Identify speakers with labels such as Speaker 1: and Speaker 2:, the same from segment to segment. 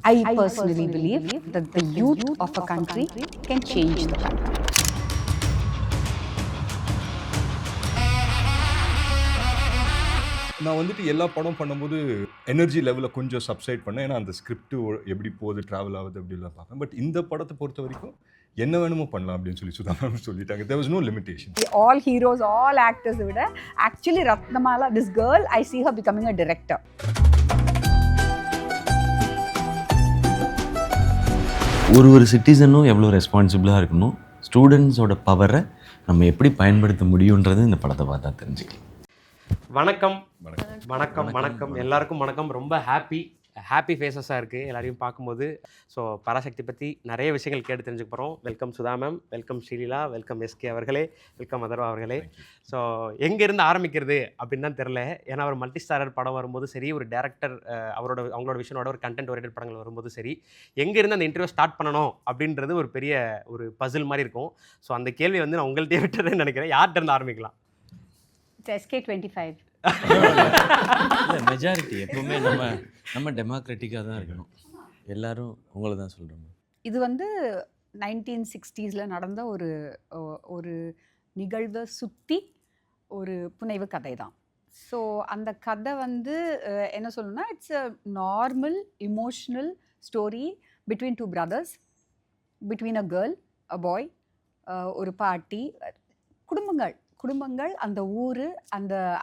Speaker 1: I personally believe that the youth of a country can change the country.
Speaker 2: நான் வந்துட்டு எல்லா படம் பண்ணும்போது எனர்ஜி லெவலில் கொஞ்சம் சப்சைட் பண்ணேன். ஏன்னா அந்த ஸ்கிரிப்ட் எப்படி போகுது, ட்ராவல் ஆகுது அப்படிலாம் பார்ப்பேன். பட் இந்த படத்தை பொறுத்த வரைக்கும் என்ன வேணுமோ பண்ணலாம் அப்படின்னு சொல்லி சுதா மேம் சொல்லிட்டாங்க. There was no limitation.
Speaker 1: All heroes, all actors விட actually Ratnamala, this girl, I see her becoming a director.
Speaker 3: ஒரு சிட்டிசனும் எவ்வளோ ரெஸ்பான்சிபிளாக இருக்கணும், ஸ்டூடெண்ட்ஸோட பவரை நம்ம எப்படி பயன்படுத்த முடியுன்றது இந்த படத்தை பார்த்தா தெரிஞ்சுக்கலாம்.
Speaker 4: வணக்கம் வணக்கம் வணக்கம் எல்லாருக்கும் வணக்கம். ரொம்ப ஹாப்பி ஃபேஸஸாக இருக்குது எல்லாரையும் பார்க்கும்போது. ஸோ பராசக்தி பற்றி நிறைய விஷயங்கள் கேட்டு தெரிஞ்சுக்க போகிறோம். Welcome Sudha ma'am, welcome Sreeleela, welcome SK அவர்களே, வெல்கம் அதர்வா அவர்களே. ஸோ எங்கேருந்து ஆரம்பிக்கிறது அப்படின்னு தான் தெரில. ஏன்னா அவர் மல்டி ஸ்டாரர் படம் வரும்போது சரி, ஒரு டேரக்டர் அவங்களோட விஷனோட ஒரு கண்டென்ட் ஓரியன்டட் படங்கள் வரும்போது சரி, எங்கேருந்து அந்த இன்டர்வியூ ஸ்டார்ட் பண்ணணும் அப்படின்றது ஒரு பெரிய ஒரு பசில் மாதிரி இருக்கும். ஸோ அந்த கேள்வி வந்து நான் உங்கள்கிட்டயே விட்டுறேன்னு நினைக்கிறேன். யார்கிட்ட இருந்து ஆரம்பிக்கலாம்?
Speaker 1: SK25.
Speaker 3: மெஜாரிட்டி எப்பவுமே நம்ம டெமோக்ராட்டிக்காக தான் இருக்கணும். எல்லாரும் உங்களை தான் சொல்கிறோம்.
Speaker 1: இது வந்து 1960s நடந்த ஒரு நிகழ்வை சுற்றி ஒரு புனைவு கதை தான். ஸோ அந்த கதை வந்து என்ன சொல்லணும்னா, it's a normal emotional story between two brothers, between a girl, a boy, ஒரு பாட்டி, குடும்பங்கள், அந்த ஊர்,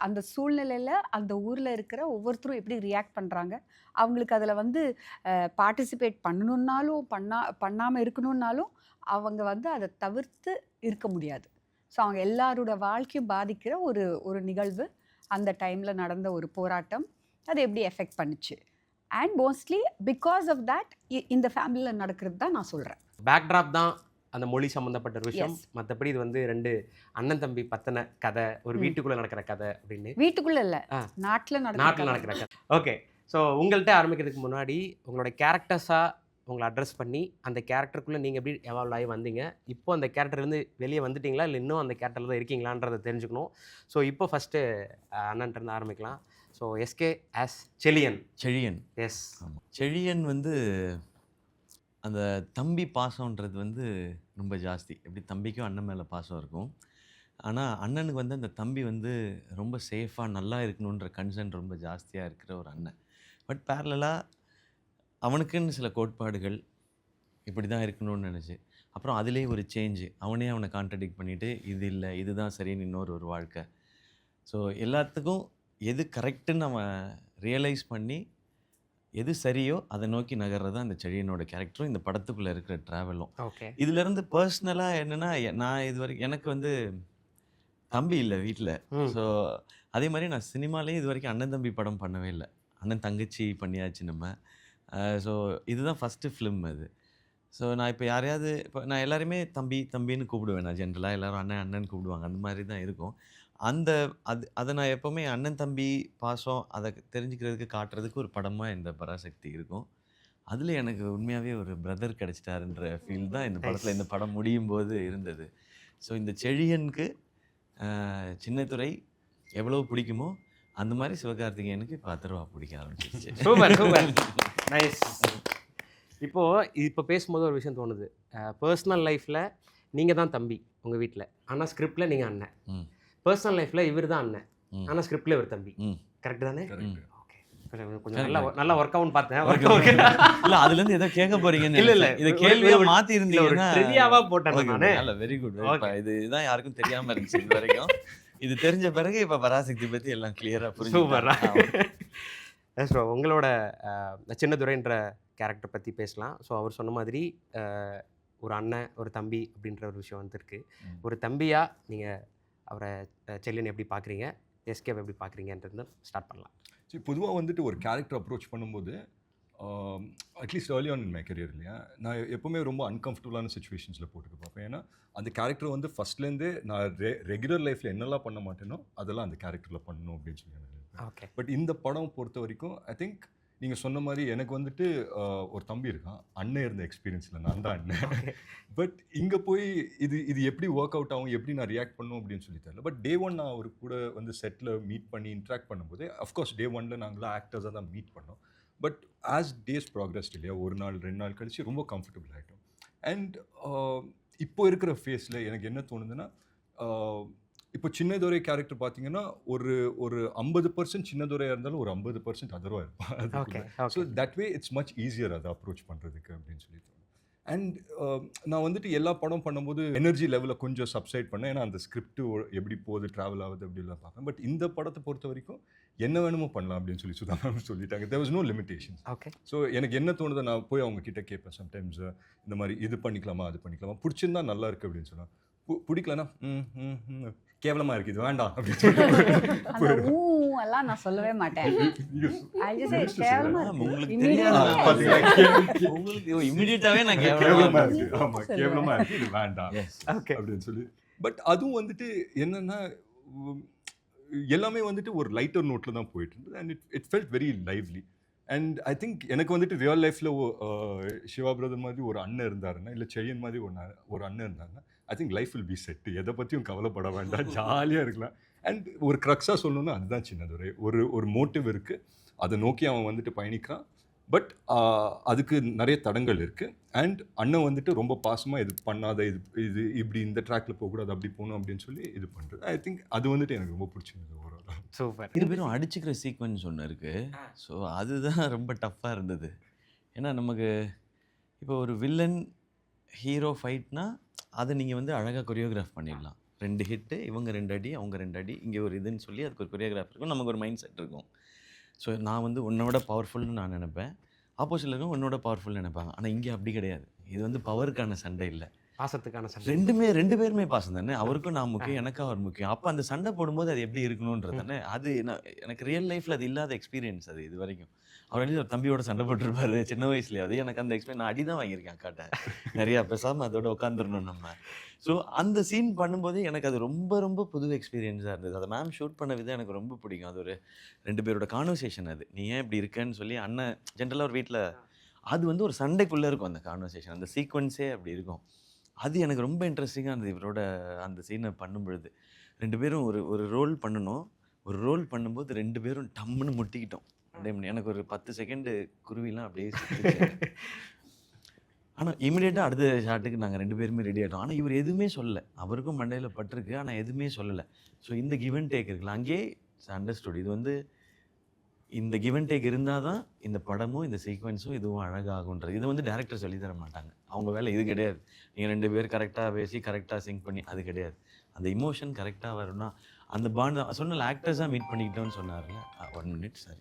Speaker 1: அந்த சூழ்நிலையில் அந்த ஊரில் இருக்கிற ஒவ்வொருத்தரும் எப்படி ரியாக்ட் பண்ணுறாங்க, அவங்களுக்கு அதில் வந்து பார்ட்டிசிபேட் பண்ணணுன்னாலும் பண்ணாமல் இருக்கணுன்னாலும் அவங்க வந்து அதை தவிர்த்து இருக்க முடியாது. ஸோ அவங்க எல்லாரோட வாழ்க்கையும் பாதிக்கிற ஒரு நிகழ்வு, அந்த டைமில் நடந்த ஒரு போராட்டம், அது எப்படி எஃபெக்ட் பண்ணுச்சு. And mostly because of that இந்த ஃபேமிலியில் நடக்கிறது தான் நான் சொல்கிறேன்.
Speaker 4: பேக்ட்ராப் தான் அந்த மொழி சம்மந்தப்பட்ட ஒரு விஷயம். மற்றபடி இது வந்து ரெண்டு அண்ணன் தம்பி பத்தின கதை, ஒரு வீட்டுக்குள்ளே நடக்கிற கதை அப்படின்னு.
Speaker 1: வீட்டுக்குள்ளே இல்லை, நாட்டில் நடக்கிற கதை.
Speaker 4: ஓகே. ஸோ உங்கள்கிட்ட ஆரம்பிக்கிறதுக்கு முன்னாடி உங்களோட கேரக்டர்ஸாக உங்களை அட்ரஸ் பண்ணி அந்த கேரக்டருக்குள்ளே நீங்கள் எப்படி எவால்வ் ஆகி வந்தீங்க, இப்போ அந்த கேரக்டர்லேருந்து வெளியே வந்துட்டிங்களா இல்லை இன்னும் அந்த கேரக்டரில் தான் இருக்கீங்களான்றதை தெரிஞ்சுக்கணும். ஸோ இப்போ ஃபஸ்ட்டு அண்ணன்ட்டு ஆரம்பிக்கலாம். So SK as Chezhiyan. Yes,
Speaker 3: Chezhiyan வந்து அந்த தம்பி பாசம்ன்றது வந்து ரொம்ப ஜாஸ்தி. எப்படி தம்பிக்கும் அண்ணன் மேலே பாசம் இருக்கும், ஆனால் அண்ணனுக்கு வந்து அந்த தம்பி வந்து ரொம்ப சேஃபாக நல்லா இருக்கணுன்ற கன்சர்ன் ரொம்ப ஜாஸ்தியாக இருக்கிற ஒரு அண்ணன். பட் பேரலாக அவனுக்குன்னு சில கோட்பாடுகள் இப்படி தான் இருக்கணும்னு நினச்சி, அப்புறம் அதிலே ஒரு சேஞ்சு, அவனை கான்ட்ரடிக்ட் பண்ணிவிட்டு இது இல்லை இதுதான் சரின்னு இன்னொரு வாழ்க்கை. ஸோ எல்லாத்துக்கும் எது கரெக்டுன்னு அவன் ரியலைஸ் பண்ணி எது சரியோ அதை நோக்கி நகர்றது அந்த செழியனோட கேரக்டரும் இந்த படத்துக்குள்ளே இருக்கிற ட்ராவலும்.
Speaker 4: ஓகே.
Speaker 3: இதுலேருந்து பர்சனலாக என்னென்னா, நான் இது வரைக்கும் எனக்கு வந்து தம்பி இல்லை வீட்டில். ஸோ அதே மாதிரி நான் சினிமாலேயும் இது வரைக்கும் அண்ணன் தம்பி படம் பண்ணவே இல்லை. அண்ணன் தங்கச்சி பண்ணியாச்சு நம்ம. ஸோ இதுதான் ஃபஸ்ட்டு ஃபிலிம் அது. ஸோ நான் இப்போ யாரையாவது நான் எல்லாருமே தம்பின்னு கூப்பிடுவேன். நான் ஜென்ரலாக எல்லோரும் அண்ணன் கூப்பிடுவாங்க, அந்த மாதிரி தான் இருக்கும். அதை நான் எப்போவுமே அண்ணன் தம்பி பாசம் அதை தெரிஞ்சுக்கிறதுக்கு காட்டுறதுக்கு ஒரு படமாக இந்த பராசக்தி இருக்கும். அதில் எனக்கு உண்மையாகவே ஒரு பிரதர் கிடச்சிட்டாருன்ற ஃபீல் தான் இந்த படத்தில், இந்த படம் முடியும் போது இருந்தது. ஸோ இந்த செழியனுக்கு சின்னத்துறை எவ்வளோ பிடிக்குமோ அந்த மாதிரி சிவகார்த்திகேயனுக்கு இப்போ அதர்வா பிடிக்க ஆரம்பிச்சிருச்சு.
Speaker 4: Super nice. இப்போ பேசும்போது ஒரு விஷயம் தோணுது. பர்சனல் லைஃப்பில் நீங்கள் தான் தம்பி உங்கள் வீட்டில், ஆனால் ஸ்கிரிப்டில் நீங்கள் அண்ணன். பர்சனல் லைஃப்பில் இவர் தான் அண்ணன், ஆனால் ஸ்கிரிப்டில் இவர் தம்பி. கரெக்ட் தானே? ஓகே. கொஞ்சம் நல்லா ஒர்க் அவுட் பார்த்தேன்.
Speaker 3: இல்லை அதுலேருந்து ஏதோ கேட்க போறீங்கன்னு இல்லை இதை கேள்வியை மாற்றி இருந்தீங்கன்னா
Speaker 4: ட்ரிவியாவா போட்டேன் நான்.
Speaker 3: இல்லை வெரி குட். இதுதான் யாருக்கும் தெரியாமல் இருந்துச்சு இது வரைக்கும். இது தெரிஞ்ச பிறகு இப்போ பராசக்தி பற்றி எல்லாம் கிளியராக புரிஞ்சு.
Speaker 4: சூப்பரா. ஸோ உங்களோட சின்னதுரைன்ற கேரக்டர் பற்றி பேசலாம். ஸோ அவர் சொன்ன மாதிரி ஒரு அண்ணன் ஒரு தம்பி அப்படின்ற ஒரு விஷயம் வந்துருக்கு. ஒரு தம்பியாக நீங்கள் அவரை செல்லியன் எப்படி பார்க்குறீங்க, எஸ்கேவை எப்படி பார்க்குறீங்கன்றது ஸ்டார்ட் பண்ணலாம்.
Speaker 2: சரி, பொதுவாக வந்துட்டு ஒரு கேரக்டர் அப்ரோச் பண்ணும்போது at least early on in my career இல்லையா, நான் எப்போவுமே ரொம்ப அன்கம்ஃபர்டபுளான சுச்சுவேஷன்ஸில் போட்டுட்டு பார்ப்பேன். ஏன்னா அந்த கேரக்டர் வந்து ஃபஸ்ட்லேருந்தே நான் ரெகுலர் லைஃப்பில் என்னெல்லாம் பண்ண மாட்டேனோ அதெல்லாம் அந்த கேரக்டரில் பண்ணணும் அப்படின்னு சொல்லி நினைக்கிறேன்.
Speaker 4: ஓகே.
Speaker 2: பட் இந்த படம் பொறுத்த வரைக்கும் ஐ திங்க் நீங்கள் சொன்ன மாதிரி எனக்கு வந்துட்டு ஒரு தம்பி இருக்கான், அண்ணன் இருந்த எக்ஸ்பீரியன்ஸில் நான் தான் அண்ணன். பட் இங்கே போய் இது எப்படி ஒர்க் அவுட் ஆகும், எப்படி நான் ரியாக்ட் பண்ணும் அப்படின்னு சொல்லி தெரியல. பட் டே ஒன் நான் அவர் கூட வந்து செட்டில் மீட் பண்ணி இன்ட்ராக்ட் பண்ணும்போது, அஃப்கோர்ஸ் டே ஒன்ல நாங்களாம் ஆக்டர்ஸாக தான் மீட் பண்ணோம். பட் ஆஸ் டேஸ் ப்ராக்ரஸ்ட் இல்லையா, ஒரு நாள் 2 நாள் கழிச்சு ரொம்ப கம்ஃபர்டபுள் ஆகிட்டோம். அண்ட் இப்போ இருக்கிற ஃபேஸில் எனக்கு என்ன தோணுதுன்னா, இப்போ சின்னதுரை கேரக்டர் பார்த்தீங்கன்னா ஒரு 50% சின்னதுரையாக இருந்தாலும் ஒரு 50% அதர்வாக இருப்பான். So that way it's much easier அதை அப்ரோச் பண்ணுறதுக்கு அப்படின்னு சொல்லி தோணும். அண்ட் நான் வந்துட்டு எல்லா படம் பண்ணும்போது எனர்ஜி லெவலில் கொஞ்சம் சப்சைட் பண்ணேன், ஏன்னா அந்த ஸ்கிரிப்ட் எப்படி போகுது, ட்ராவல் ஆகுது அப்படிலாம் பார்ப்பேன். பட் இந்த படத்தை பொறுத்த வரைக்கும் என்ன வேணுமோ பண்ணலாம் அப்படின்னு சொல்லி சுதா மேம் சொல்லிட்டாங்க. There was no limitations.
Speaker 4: Okay.
Speaker 2: So எனக்கு என்ன தோணுதோ நான் போய் அவங்க கிட்ட கேட்பேன் சம்டைம்ஸ், இந்த மாதிரி இது பண்ணிக்கலாமா அது பண்ணிக்கலாமா, பிடிச்சிருந்தா நல்லா இருக்குது அப்படின்னு சொன்னால், பிடிக்கலன்னா கேவலமாக இருக்குது இது வேண்டாம் அப்படின்னு சொல்லி
Speaker 1: எல்லாம் நான் சொல்லவே மாட்டேன்.
Speaker 3: உங்களுக்கு தெரியாது, உங்களுக்கு இமிடியேட்டாவே நான்
Speaker 2: கேவலமா இருக்கு, ஆமா கேவலமா இருக்கு இது வேண்டாம் அப்படின்னு சொல்லி. பட் அதுவும் வந்துட்டு என்னன்னா எல்லாமே வந்துட்டு ஒரு லைட்டர் நோட்ல தான் போயிட்டு இருந்தது. And it felt very lively. And I think எனக்கு வந்துட்டு ரியல் லைஃப்ல சிவா பிரதர் மாதிரி ஒரு அண்ணன் இருந்தாருன்னா, இல்லை செழியன் மாதிரி ஒரு அண்ணன் இருந்தாருன்னா, I think life will be set. எதை பற்றியும் கவலைப்பட வேண்டாம், ஜாலியாக இருக்கலாம். அண்ட் ஒரு க்ரக்ஸாக சொல்லணும்னா அதுதான் சின்னதுரை. ஒரு மோட்டிவ் இருக்குது, அதை நோக்கி அவன் வந்துட்டு பயணிக்கிறான். பட் அதுக்கு நிறைய தடங்கள் இருக்குது. அண்ட் அண்ணன் வந்துட்டு ரொம்ப பாசமாக இது பண்ணாத, இது இப்படி இந்த ட்ராக்ல போகக்கூடாது, அப்படி போகணும் அப்படின்னு சொல்லி இது பண்ணுறது. ஐ திங்க் அது வந்துட்டு எனக்கு ரொம்ப பிடிச்சிருந்தது. Overall
Speaker 4: super.
Speaker 3: இது பேரும் அடிச்சுக்கிற சீக்வன்ஸ் ஒன்று இருக்குது. ஸோ அதுதான் ரொம்ப டஃப்பாக இருந்தது. ஏன்னா நமக்கு இப்போ ஒரு வில்லன் ஹீரோ ஃபைட்னா அதை நீங்கள் வந்து அழகாக கொரியோகிராஃப் பண்ணிடலாம். 2 ஹிட்டு, இவங்க 2 அடி, அவங்க 2 அடி, இங்கே ஒரு இதுன்னு சொல்லி அதுக்கு ஒரு கொரியோகிராஃப் இருக்கும், நமக்கு ஒரு மைண்ட் செட் இருக்கும். ஸோ நான் வந்து உன்னோட பவர்ஃபுல்னு நான் நினைப்பேன், ஆப்போசிட்டில் இருக்கவங்க உன்னோட பவர்ஃபுல்னு நினைப்பாங்க. ஆனால் இங்கே அப்படி கிடையாது. இது வந்து பவருக்கான சண்டை இல்லை,
Speaker 4: பாசத்துக்கான சண்டை.
Speaker 3: 2 பேருமே பாசம் தானே. அவருக்கும் நான் முக்கியம், எனக்கும் அவர் முக்கியம். அப்போ அந்த சண்டை போடும்போது அது எப்படி இருக்கணுன்றது தானே. அது எனக்கு ரியல் லைஃப்பில் அது இல்லாத எக்ஸ்பீரியன்ஸ் அது இது வரைக்கும். அவர் வந்து ஒரு தம்பியோட சண்டை போட்டிருப்பாரு சின்ன வயசுலேயே. அது எனக்கு அந்த எக்ஸ்பீரியன்ஸ், நான் அடி தான் வாங்கியிருக்கேன் அக்காட்ட நிறையா. பேசாமல் அதோட உட்காந்துடணும் நம்ம. ஸோ அந்த சீன் பண்ணும்போது எனக்கு அது ரொம்ப ரொம்ப புது எக்ஸ்பீரியன்ஸாக இருந்தது. அதை மேம் ஷூட் பண்ண விதம் எனக்கு ரொம்ப பிடிக்கும். அது ஒரு 2 பேரோட கான்வர்சேஷன். அது நீ ஏன் இப்படி இருக்கேன்னு சொல்லி அண்ணன் ஜென்ரலாக ஒரு வீட்டில் அது வந்து ஒரு சண்டைக்குள்ளே இருக்கும் அந்த கான்வர்சேஷன், அந்த சீக்வன்ஸே அப்படி இருக்கும். அது எனக்கு ரொம்ப இன்ட்ரெஸ்டிங்காக இருந்தது இவரோட அந்த சீனை பண்ணும்பொழுது. 2 பேரும் ஒரு ரோல் பண்ணணும். ஒரு ரோல் பண்ணும்போது 2 பேரும் டம்முன்னு முட்டிக்கிட்டோம். எனக்கு ஒரு 10 செகண்டு குருவிலாம் அப்படியே ஆனால் இமீடியட்டாக அடுத்த ஷாட்டுக்கு நாங்கள் 2 பேருமே ரெடி ஆகிட்டோம். ஆனால் இவர் எதுவுமே சொல்லலை. அவருக்கும் மண்டையில் பட்டிருக்கு, ஆனால் எதுவுமே சொல்லலை. ஸோ இந்த கிவ் அண்ட் டேக் இருக்குல்ல, அங்கேயே அண்டர்ஸ்டுட். இது வந்து இந்த கிவ் அண்ட் டேக் இருந்தால் தான் இந்த படமும் இந்த சீக்வன்ஸும் இதுவும் அழகாகுன்றது. இது வந்து டேரக்டர் சொல்லி தர மாட்டாங்க, அவங்க வேலை இது கிடையாது. நீங்கள் 2 பேர் கரெக்டாக பேசி கரெக்டாக சிங்க் பண்ணி அது கிடையாது. அந்த இமோஷன் கரெக்டாக வரும்னா அந்த பாண்ட் சொன்ன ஆக்டர்ஸாக மீட் பண்ணிக்கிட்டோன்னு சொன்னார்ல. 1 மினிட் சார்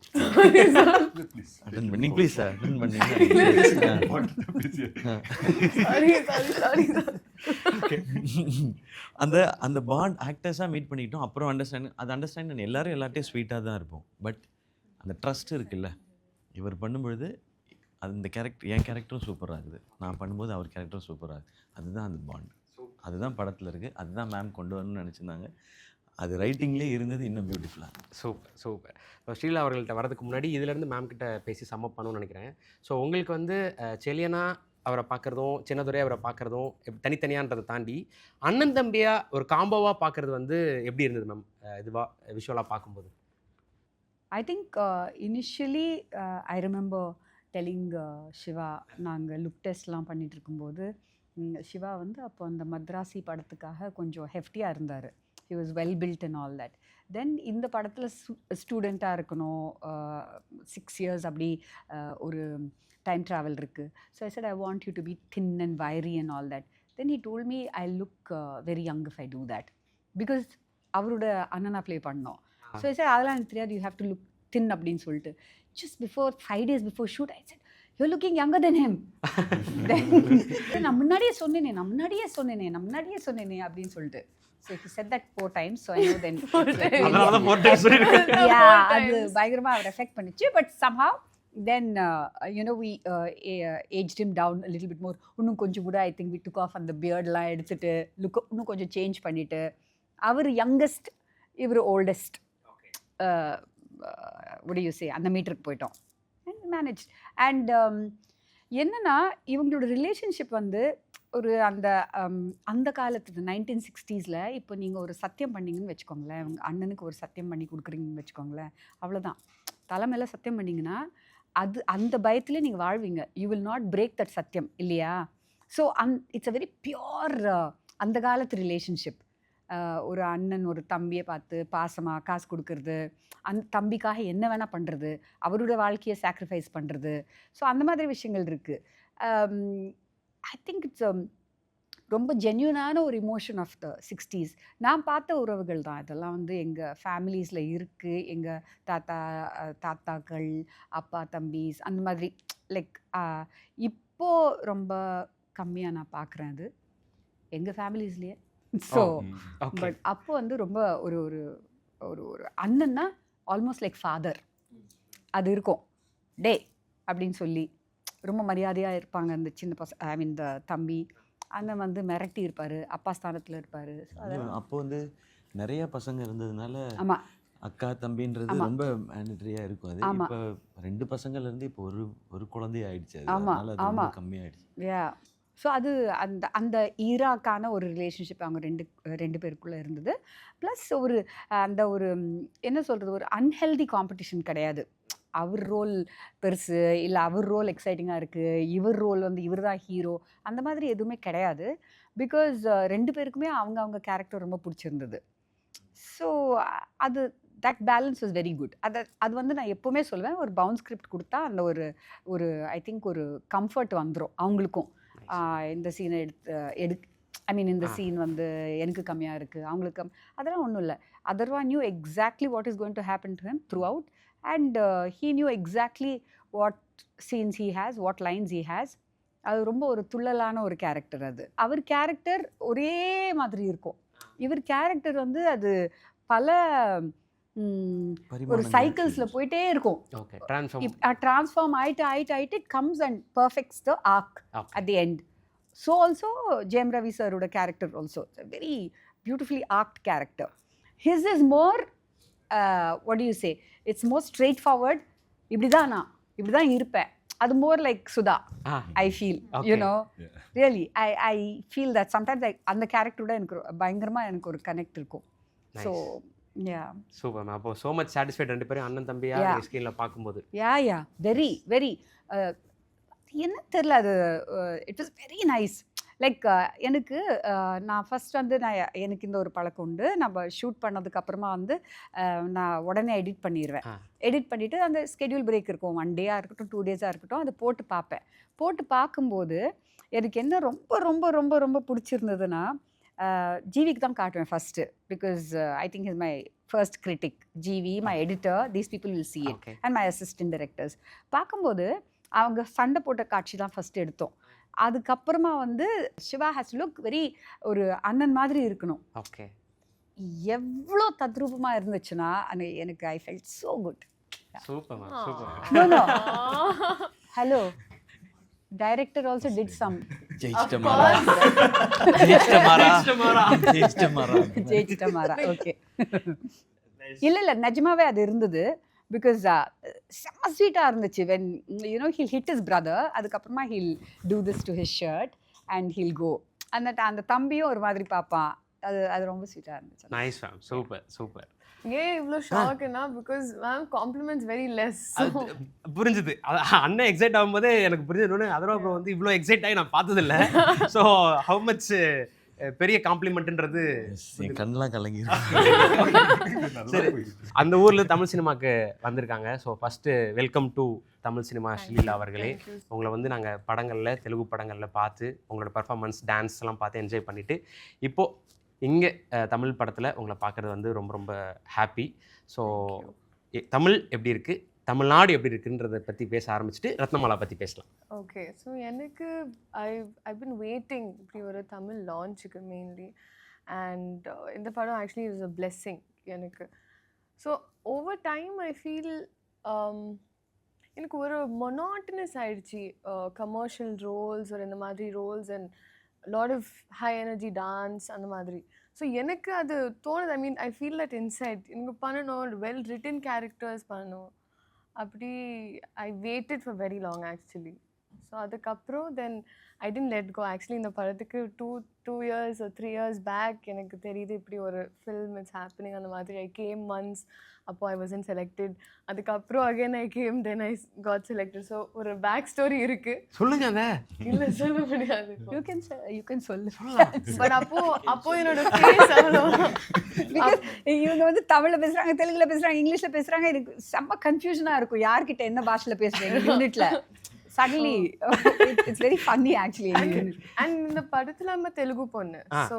Speaker 3: அட்டன் பண்ணி ப்ளீஸ் சார் அட்டன் பண்ணி அந்த பாண்ட் ஆக்டர்ஸாக மீட் பண்ணிக்கிட்டோம். அப்புறம் அண்டர்ஸ்டாண்ட் எல்லாரும் எல்லார்ட்டையும் ஸ்வீட்டாக தான் இருப்போம். பட் அந்த ட்ரஸ்ட் இருக்குல்ல, இவர் பண்ணும்பொழுது அந்த கேரக்டர், என் கேரக்டரும் சூப்பராக இருக்குது, நான் பண்ணும்போது அவர் கேரக்டரும் சூப்பராக இருக்குது. அதுதான் அந்த பாண்ட், அதுதான் படத்தில் இருக்குது. அதுதான் மேம் கொண்டு வரணும்னு நினச்சிருந்தாங்க. அது ரைட்டிங்லேயே இருந்தது இன்னும் பியூட்டிஃபுல்லாக.
Speaker 4: Super super. இப்போ ஸ்ரீலா அவர்கள்ட்ட வரதுக்கு முன்னாடி இதிலேருந்து மேம் கிட்ட பேசி சம்மப் பண்ணணும்னு நினைக்கிறேன். ஸோ உங்களுக்கு வந்து செலியனா அவரை பார்க்குறதும் சின்னதுரை அவரை பார்க்குறதும் தனித்தனியான்றதை தாண்டி அண்ணன் தம்பியாக ஒரு காம்போவாக பார்க்குறது வந்து எப்படி இருந்தது மேம் இதுவாக விஷுவலாக பார்க்கும்போது?
Speaker 1: I think initially I remember telling Shiva, நாங்கள் லுக் டெஸ்ட்லாம் பண்ணிட்டு இருக்கும்போது சிவா வந்து அப்போ அந்த மத்ராசி படத்துக்காக கொஞ்சம் ஹெஃப்டியாக இருந்தார். He was well built and all that. Then இந்த படத்தில் ஸ்டூடெண்ட்டாக இருக்கணும், 6 years அப்படி ஒரு டைம் ட்ராவல் இருக்குது. So I said I want you to be thin and wiry and all that. Then he told me I look very young if I do that, because அவரோட அண்ணனா play பண்ணோம். So I said அதெல்லாம் எனக்கு தெரியாது, you have to look தின் அப்படின்னு சொல்லிட்டு. Just before 5 days before shoot I said you're looking younger than him. நான் முன்னாடியே சொன்னேனே அப்படின்னு சொல்லிட்டு. So he said that 4 times. So I know then அது பயங்கரமா அவர் எஃபெக்ட் பண்ணிச்சு. But somehow then we aged him down a little bit more. இன்னும் கொஞ்சம் கூட I think we took off அந்த beardலாம் எடுத்துட்டு லுக் இன்னும் கொஞ்சம் சேஞ்ச் பண்ணிட்டு, அவர் யங்கஸ்ட் இவர் oldest what do you say அந்த மீட்டருக்கு போயிட்டோம். and managed. and என்னன்னா இவங்களோட ரிலேஷன்ஷிப் வந்து ஒரு அந்த காலத்து 1960s இப்போ நீங்கள் ஒரு சத்தியம் பண்ணிங்கன்னு வச்சுக்கோங்களேன், உங்கள் அண்ணனுக்கு ஒரு சத்தியம் பண்ணி கொடுக்குறீங்கன்னு வச்சுக்கோங்களேன், அவ்வளோதான். தலைமையில் சத்தியம் பண்ணிங்கன்னா அந்த பயத்திலே நீங்கள் வாழ்வீங்க. You will not break that சத்தியம் இல்லையா? So it's a very pure அந்த காலத்து ரிலேஷன்ஷிப். ஒரு அண்ணன் ஒரு தம்பியை பார்த்து பாசமாக காசு கொடுக்கறது, அந்த தம்பிக்காக என்ன வேணால் பண்ணுறது, அவரோட வாழ்க்கையை சாக்ரிஃபைஸ் பண்ணுறது. ஸோ அந்த மாதிரி விஷயங்கள் இருக்குது. ஐ திங்க் இட்ஸ் ரொம்ப ஜென்யூனான ஒரு இமோஷன் ஆஃப் த 60s. நான் பார்த்த உறவுகள் தான் இதெல்லாம். எங்கள் ஃபேமிலிஸில் இருக்குது. எங்கள் தாத்தாக்கள், அப்பா தம்பிஸ், அந்த மாதிரி லைக் இப்போது ரொம்ப கம்மியாக நான் பார்க்குறேன் அது எங்கள் ஃபேமிலிஸ்லேயே. ஸோ பட் அப்போ ரொம்ப ஒரு ஒரு ஒரு ஒரு அண்ணன்னா ஆல்மோஸ்ட் லைக் ஃபாதர் அது இருக்கும். டே அப்படின்னு சொல்லி ரொம்ப மரியாதையாக இருப்பாங்க அந்த சின்ன ஐ மீன் த தம்பி. அண்ணன் மிரட்டி இருப்பார், அப்பா ஸ்தானத்தில் இருப்பார்.
Speaker 3: அப்போ நிறைய பசங்க இருந்ததுனால
Speaker 1: ஆமாம்,
Speaker 3: அக்கா தம்பின்றது ரொம்ப மேண்டட்ரியாக இருக்கும். அது இப்போ 2 பசங்கள்லேருந்து இப்போ ஒரு குழந்தைய ஆயிடுச்சு. அதனால அது ரொம்ப கம்மியாயிடுச்சு.
Speaker 1: யா. ஸோ அது அந்த ஈராக்கான ஒரு ரிலேஷன்ஷிப் அவங்க ரெண்டு பேருக்குள்ளே இருந்தது. ப்ளஸ் ஒரு என்ன சொல்கிறது, ஒரு அன்ஹெல்தி காம்படிஷன் கிடையாது. அவர் ரோல் பெருசு இல்லை அவர் ரோல் எக்ஸைட்டிங்காக இருக்குது, இவர் ரோல் இவர் தான் ஹீரோ, அந்த மாதிரி எதுவுமே கிடையாது. பிகாஸ் 2 பேருக்குமே அவங்க கேரக்டர் ரொம்ப பிடிச்சிருந்தது. ஸோ அது that balance was very good. அது நான் எப்போவுமே சொல்லுவேன், ஒரு பவுன்ஸ் ஸ்கிரிப்ட் கொடுத்தா அந்த ஒரு ஐ திங்க் ஒரு கம்ஃபர்ட் வந்துடும் அவங்களுக்கும். இந்த சீனை ஐ மீன் இந்த சீன் எனக்கு கம்மியாக இருக்குது, அவங்களுக்கு அதெல்லாம் ஒன்றும் இல்லை. Atharvaa knew exactly what is going to happen to him throughout. And he knew exactly what scenes he has, what lines he has. அது ரொம்ப ஒரு துள்ளலான ஒரு கேரக்டர். அவர் கேரக்டர் ஒரே மாதிரி இருக்கும். இவர் கேரக்டர் அது பல ஒரு சைக்கிள்ஸில் போயிட்டே இருக்கும். ட்ரான்ஸ்ஃபார்ம் ஆயிட்டு it comes and perfects the arc at the end. So also Jayam Ravi சாரோட character also very beautifully arced character. His is more what do you say, it's more straightforward. இப்படி தான் இருப்பேன். அது more like Sudha. I feel, you know, really I feel that sometimes அந்த கேரக்டரோட எனக்கு பயங்கரமாக எனக்கு ஒரு கனெக்ட் இருக்கும். So yeah,
Speaker 4: super ma'am. அப்போ so much satisfied 2 பேரும் அண்ணன் தம்பியா ஸ்கிரீனில் பார்க்கும்போது.
Speaker 1: யா வெரி வெரி என்ன தெரியல, அது it was very nice. Like எனக்கு நான் ஃபஸ்ட் எனக்கு இந்த ஒரு பழக்கம் உண்டு. நம்ம ஷூட் பண்ணதுக்கப்புறமா நான் உடனே எடிட் பண்ணிடுவேன். எடிட் பண்ணிவிட்டு அந்த ஸ்கெடியூல் பிரேக் இருக்கும், 1 டேயாக இருக்கட்டும் 2 டேஸாக இருக்கட்டும், அதை போட்டு பார்ப்பேன். போட்டு பார்க்கும்போது எனக்கு என்ன ரொம்ப ரொம்ப ரொம்ப ரொம்ப பிடிச்சிருந்ததுன்னா, ஜிவிக்கு தான் காட்டுவேன் first. Because I think is my first critic. GV, my editor, these people will see it, and my assistant directors. பார்க்கும்போது அவங்க சண்டை போட்ட காட்சி தான் ஃபஸ்ட்டு எடுத்தோம். அதுக்கப்புறமா Siva has to look very ஒரு அண்ணன் மாதிரி இருக்கணும்.
Speaker 4: ஓகே,
Speaker 1: எவ்வளோ தத்ரூபமாக இருந்துச்சுன்னா எனக்கு I felt so good.
Speaker 4: Super super.
Speaker 1: Hello, director also did some ஜெயிச்சிட்டமாரா. ஓகே, இல்லை நிஜமாவே அது இருந்தது. பிகாஸ் செம்ம ஸ்வீட்டாக இருந்துச்சு. When you know hill hit his brother, அதுக்கப்புறமா he'll do this to his shirt and he'll go. அந்த தம்பியும் ஒரு மாதிரி பார்ப்பான். அது ரொம்ப ஸ்வீட்டாக இருந்துச்சு.
Speaker 4: Nice ma'am, super super.
Speaker 5: ஏன் இவ்வளோ ஷாக்குன்னா, because ma'am compliments very less.
Speaker 4: புரிஞ்சுது. அண்ணன் எக்ஸைட் ஆகும்போதே எனக்கு புரிஞ்சது. அதோட அப்புறம் இவ்வளோ எக்ஸைட் ஆகி நான் பார்த்ததில்ல. ஸோ ஹவு மச் பெரிய காம்ப்ளிமெண்ட்ன்றது
Speaker 3: கண்ணெலாம் கலங்கி.
Speaker 4: சரி, அந்த ஊரில் தமிழ் சினிமாவுக்கு வந்திருக்காங்க. So first welcome to Tamil cinema Sreeleela அவர்களே. உங்களை நாங்கள் படங்களில், தெலுங்கு படங்களில் பார்த்து உங்களோட பர்ஃபார்மன்ஸ், டான்ஸ் எல்லாம் பார்த்து என்ஜாய் பண்ணிவிட்டு இப்போது இங்கே தமிழ் படத்தில் உங்களை பார்க்குறது ரொம்ப ரொம்ப ஹாப்பி. ஸோ தமிழ் எப்படி இருக்குது, தமிழ்நாடு எப்படி இருக்குன்றதை பற்றி பேச ஆரம்பிச்சுட்டு ரத்னமாலா பற்றி பேசலாம்.
Speaker 5: ஓகே, ஸோ எனக்கு ஐ பின் வெயிட்டிங் இப்படி ஒரு தமிழ் லான்ச்சுக்கு மெயின்லி. அண்ட் இந்த படம் ஆக்சுவலி இஸ் அ பிளெஸ்ஸிங் எனக்கு. So over time I feel எனக்கு ஒரு மொனாட்டனஸ் ஆயிடுச்சு. கமர்ஷியல் ரோல்ஸ் ஒரு இந்த மாதிரி roles and lot of high energy dance அந்த மாதிரி. ஸோ எனக்கு அது தோணுது. I mean I feel that inside எனக்கு பண்ணணும், வெல் ரிட்டன் கேரக்டர்ஸ் பண்ணணும். அப்படி I waited for very long actually. So so அதுக்கப்புறம் then I tend let go. Actually இந்த படத்துக்கு 2 years or 3 years பேக் எனக்கு தெரியுது இப்படி ஒரு ஃபில்ம் இட்ஸ் ஹேப்பனிங் அந்த மாதிரி. ஐ கேம் ஒன்ஸ், அப்போ ஐ வாசன்ட் செலக்டட். அதுக்கப்புறம் again I came, then I got selected. So ஒரு பேக் ஸ்டோரி இருக்கு.
Speaker 4: சொல்லுங்க அத.
Speaker 5: இல்லை சொல்ல முடியாது.
Speaker 1: யூ கேன் சொல்லு.
Speaker 5: பட் அப்போ என்னோட ஃபேஸ் அவ்வளோ
Speaker 1: Because இவங்க வந்து தமிழ்ல பேசுறாங்க, தெலுங்குல பேசுறாங்க, இங்கிலீஷ்ல பேசுறாங்க. எனக்கு செம்ம கன்ஃபியூஷனா இருக்கும் யார்கிட்ட என்ன பாஷையில பேசுறீங்க யூனிட்ல. Suddenly it's very funny actually.
Speaker 5: And இந்த படத்துல நம்ம தெலுங்கு பொண்ணு. ஸோ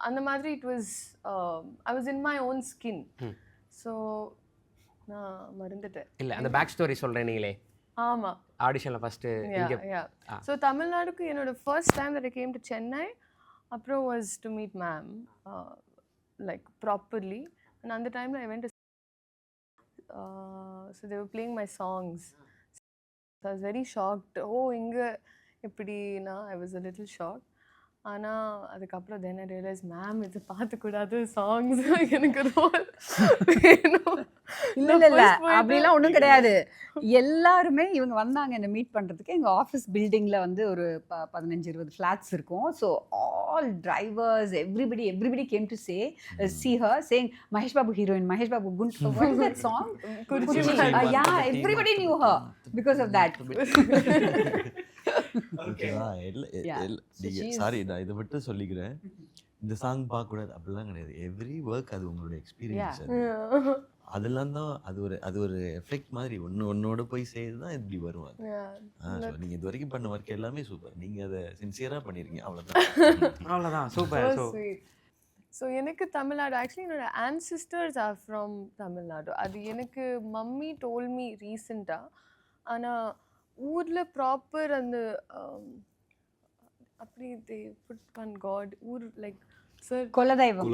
Speaker 5: அந்த மாதிரி it was I was in my own skin. So நான் மறந்துட்டேன்.
Speaker 4: இல்ல அந்த பேக் ஸ்டோரி சொல்றேன் நீங்களே.
Speaker 5: ஆமா.
Speaker 4: ஆடிஷன்ல ஃபர்ஸ்ட் இங்க.
Speaker 5: ஸோ தமிழ்நாடுக்கு என்னோட first time that I came to Chennai அப்புறம் was to meet ma'am like properly. And அந்த டைம்ல I went to so they were playing my songs. So I was very shocked. Oh இங்க எப்படின்னா I was a little shocked. ஆனால் அதுக்கப்புறம் then ஐ realise ma'am இது பார்த்துக்கூடாது songs எனக்கு role வேணும்.
Speaker 1: இல்ல அப்படிலாம் ஒன்றும் கிடையாது. எல்லாருமே இவங்க வந்தாங்க என்னை மீட் பண்ணுறதுக்கு. எங்கள் ஆஃபீஸ் பில்டிங்கில் வந்து ஒரு 15-20 ஃப்ளாட்ஸ் இருக்கும். So all drivers everybody came to see her saying Mahesh Babu heroine, Mahesh Babu குண்ட். What is that song? Yeah, everybody knew her because of that.
Speaker 3: ஓகேவா? சாரி, நான் இதை மட்டும் சொல்லிக்கிறேன். இந்த சாங் பார்க்கக்கூடாது அப்படிலாம் கிடையாது. எவ்ரி ஒர்க் அது உங்களோட எக்ஸ்பீரியன்ஸ். அதெல்லாம் தான் அது ஒரு எஃபெக்ட் மாதிரி ஒன்னோட போய் செய்து தான் இப்படி வரும். அது நீங்கள் இது வரைக்கும் பண்ண ஒர்க் எல்லாமே சூப்பர். நீங்கள் அதை சின்சியராக பண்ணியிருக்கீங்க.
Speaker 4: அவ்வளோதான். சூப்பர்.
Speaker 5: ஸோ எனக்கு தமிழ்நாடு ஆக்சுவலி என்னோட ancestors are from தமிழ்நாடு. அது எனக்கு மம்மி டோல் மீ ரீசெண்டாக. ஆனால் ஊரில் ப்ராப்பர் அந்த அப்படி தே புட் ஒன் காட் ஊர் லைக் சார் குலதெய்வம்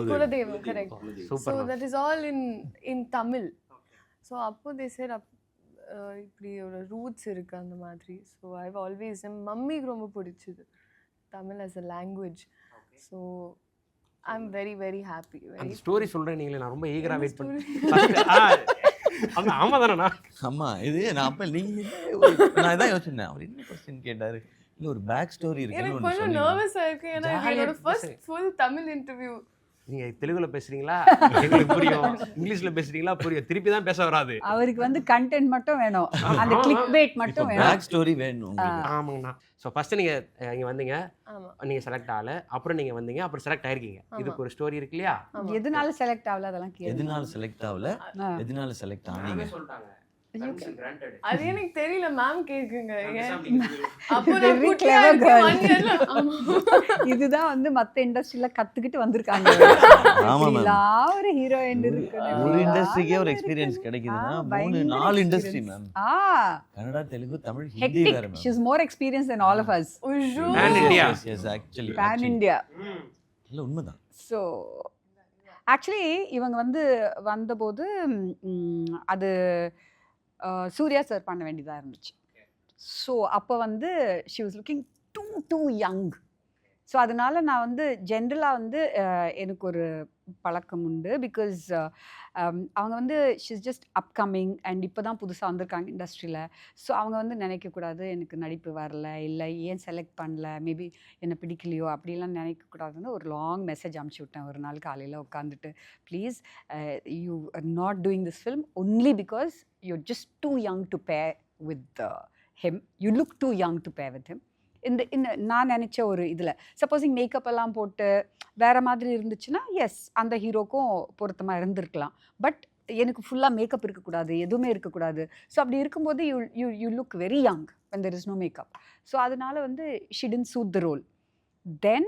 Speaker 5: correct. So that is all in Tamil. So அப்போ தே சேர் இப்படி ஒரு ரூட்ஸ் இருக்குது அந்த மாதிரி. ஸோ ஐவ் ஆல்வேஸ் என் மம்மிக்கு ரொம்ப பிடிச்சிது Tamil as a language. So I am very very happy.
Speaker 4: அந்த ஸ்டோரி சொல்கிறேன் நீங்களே, நான் ரொம்ப ஈகராக வெயிட் பண்ணேன். ஆமா தானே?
Speaker 3: ஆமா, இது நான் அப்போ நான் இதான் யோசிச்சேன். அவர் என்ன கொஸ்டின் கேட்டாரு, இல்லை ஒரு பேக் ஸ்டோரி
Speaker 5: எனக்கு
Speaker 3: இருக்கு.
Speaker 5: கொஞ்சம் நர்வஸாக இருக்குது. ஏன்னா என்னோட ஃபர்ஸ்ட் ஃபுல் தமிழ் இன்டர்வியூ.
Speaker 4: நீங்க தெலுங்குல பேசுறீங்களா எங்களுக்கு புரியும், இங்கிலீஷ்ல பேசுறீங்களா புரியும், திருப்பி தான் பேச வராது.
Speaker 1: அவருக்கு வந்து கண்டென்ட் மட்டும் வேணும், அந்த கிளிக் பேட் மட்டும் வேணும்,
Speaker 3: பேக் ஸ்டோரி வேணும்.
Speaker 4: ஆமாங்கண்ணா. ஸோ ஃபர்ஸ்ட் நீங்க இங்க வந்தீங்க, நீங்க செலக்ட் ஆகல, அப்புறம் நீங்க வந்தீங்க, அப்புறம் செலக்ட் ஆயிருக்கீங்க. இதுக்கு ஒரு ஸ்டோரி இருக்கு இல்லையா?
Speaker 1: எதனால செலக்ட் ஆகல அதெல்லாம் கேளு.
Speaker 3: எதனால செலக்ட் ஆகல, எதனால செலக்ட் ஆனீங்க
Speaker 4: சொல்லிட்டாங்க.
Speaker 5: அது எனக்கு தெரியல, மேம் கேக்குங்க.
Speaker 1: இதுதான் வந்து மத்த இண்டஸ்ட்ரியில கத்துக்கிட்டு வந்திருக்காங்க. ஒரு ஹீரோயின் இருக்கு,
Speaker 3: ஒரு இண்டஸ்ட்ரிக்கே ஒரு எக்ஸ்பீரியன்ஸ் கிடைக்குதுன்னா 3-4 இண்டஸ்ட்ரி மேம். கன்னடா, தெலுங்கு, தமிழ், ஹிந்தி வேற ma'am.
Speaker 1: She is more experienced than all of us.
Speaker 4: Pan India.
Speaker 3: Yes, actually.
Speaker 1: Pan India.
Speaker 3: இல்ல உண்மைதான்.
Speaker 1: So actually இவங்க வந்து வந்தபோது அது சூர்யா சார் பண்ண வேண்டியதாக இருந்துச்சு. ஸோ அப்போ வந்து she was looking too young. So அதனால நான் வந்து ஜென்ரலாக வந்து எனக்கு ஒரு பழக்கம் உண்டு. பிகாஸ் அவங்க வந்து she is just upcoming and இப்போ தான் புதுசாக வந்திருக்காங்க இண்டஸ்ட்ரியில். ஸோ அவங்க வந்து நினைக்கக்கூடாது எனக்கு நடிப்பு வரல, இல்லை ஏன் செலக்ட் பண்ணல, மேபி என்னை பிடிக்கலையோ அப்படிலாம் நினைக்கக்கூடாதுன்னு ஒரு லாங் மெசேஜ் அனுப்பிச்சி விட்டேன் ஒரு நாள் காலையில் உட்காந்துட்டு. Please you are not doing this film only because you're just too young to pair with him. You look too young to pair with him. இந்த நான் நினச்ச ஒரு இதில் சப்போஸிங் மேக்கப் எல்லாம் போட்டு வேறு மாதிரி இருந்துச்சுன்னா எஸ் அந்த ஹீரோக்கும் பொருத்தமாக இருந்திருக்கலாம். பட் எனக்கு ஃபுல்லாக மேக்கப் இருக்கக்கூடாது, எதுவுமே இருக்கக்கூடாது. ஸோ அப்படி இருக்கும்போது you look very young when there is no makeup. So அதனால வந்து she didn't suit the role. Then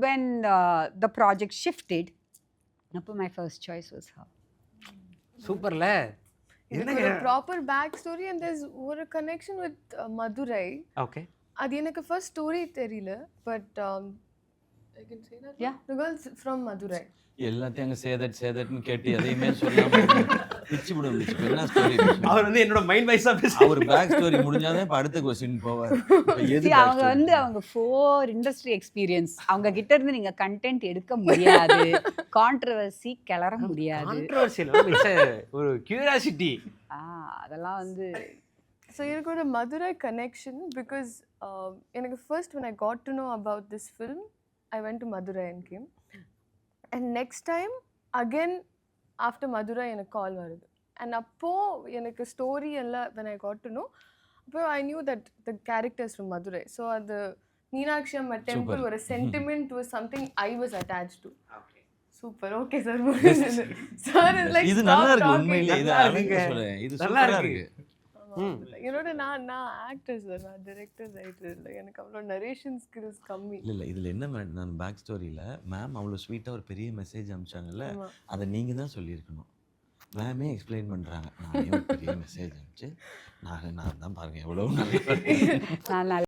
Speaker 1: when the project shifted, அப்போ my first choice was her.
Speaker 4: சூப்பர்ல.
Speaker 5: இதுக்கு ஒரு proper back story and there's ஒரு connection with Madurai.
Speaker 4: Okay.
Speaker 5: அது எனக்கு first story தெரியல, but I can say that yeah the girls from Madurai.
Speaker 3: எல்லாத்தையும் அங்கே சேதட்னு கேட்டு எதையுமே சொல்லாம பிச்சு முடிச்சு என்ன ஸ்டோரி.
Speaker 4: அவர் வந்து என்னோட மைண்ட் வைஸா பேச
Speaker 3: அவர் பேக் ஸ்டோரி முடிஞ்சாதான் இப்போ அடுத்த கொஸ்டின் போவார்.
Speaker 1: அவங்க வந்து அவங்க 4 இண்டஸ்ட்ரி எக்ஸ்பீரியன்ஸ், அவங்க கிட்ட இருந்து நீங்க கண்டென்ட் எடுக்க முடியாது, கான்ட்ரோவர்சி கிளற முடியாது.
Speaker 4: கான்ட்ரோவர்சி இல்ல, ஒரு கியூரியாசிட்டி.
Speaker 1: அதெல்லாம் வந்து
Speaker 5: ஸோ எனக்கு ஒரு மதுரை கனெக்ஷன் பிகாஸ் எனக்கு first when I got to know about this film, I went to Madurai and came. And next time again after Madurai எனக்கு கால் வருது. And அப்போ எனக்கு ஸ்டோரி எல்லாம் when I got to know, அப்போ I knew that the characters from Madurai. So the Meenakshi Amma temple
Speaker 3: Super.
Speaker 5: ஒரு sentiment was something I was attached to. Super, okay sir. Sir is like
Speaker 3: இது
Speaker 5: stop
Speaker 3: நல்லா இருக்கு
Speaker 5: talking.
Speaker 3: உண்மையிலே இது
Speaker 4: நல்லா
Speaker 3: அழகா
Speaker 4: இருக்குங்க.
Speaker 3: சொல்றேன் இது
Speaker 4: நல்லா
Speaker 3: சூப்பரா
Speaker 4: இருக்கு.
Speaker 3: இருக்கு
Speaker 5: என்னோட நான் ஆக்டர் சார், நான் டிரெக்டர் ரைட்டர் இல்லை, எனக்கு அவ்வளோ நரேஷன் ஸ்கில்ஸ் கம்மி.
Speaker 3: இல்ல இல்ல இதுல என்ன நான் பேக் ஸ்டோரியில மேம் அவ்வளோ ஸ்வீட்டா ஒரு பெரிய மெசேஜ் அனுப்பிச்சாங்கல்ல
Speaker 5: ஆமா.
Speaker 3: அதை நீங்க தான் சொல்லியிருக்கணும். மேமே எக்ஸ்பிளைன் பண்றாங்க, நான் ஒரு பெரிய மெசேஜ் அனுப்பிச்சு நான் தான் பாருங்க எவ்வளவு நல்லா
Speaker 1: நான்